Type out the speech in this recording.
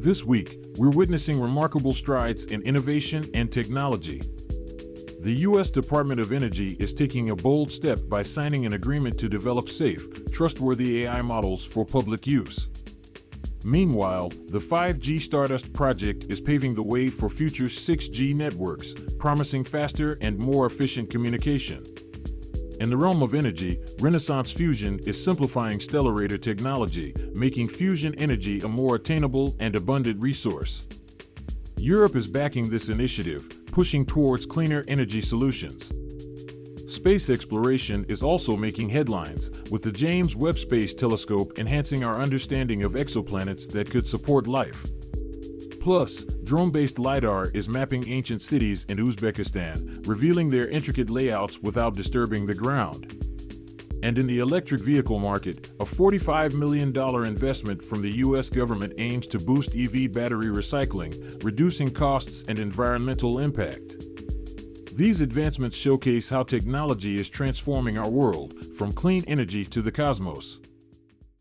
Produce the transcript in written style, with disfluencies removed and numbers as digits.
This week, we're witnessing remarkable strides in innovation and technology. The U.S. Department of Energy is taking a bold step by signing an agreement to develop safe, trustworthy AI models for public use. Meanwhile, the 5G Stardust project is paving the way for future 6G networks, promising faster and more efficient communication. In the realm of energy, Renaissance Fusion is simplifying stellarator technology, making fusion energy a more attainable and abundant resource. Europe is backing this initiative, pushing towards cleaner energy solutions. Space exploration is also making headlines, with the James Webb Space Telescope enhancing our understanding of exoplanets that could support life. Plus, drone-based LiDAR is mapping ancient cities in Uzbekistan, revealing their intricate layouts without disturbing the ground. And in the electric vehicle market, a $45 million investment from the U.S. government aims to boost EV battery recycling, reducing costs and environmental impact. These advancements showcase how technology is transforming our world, from clean energy to the cosmos.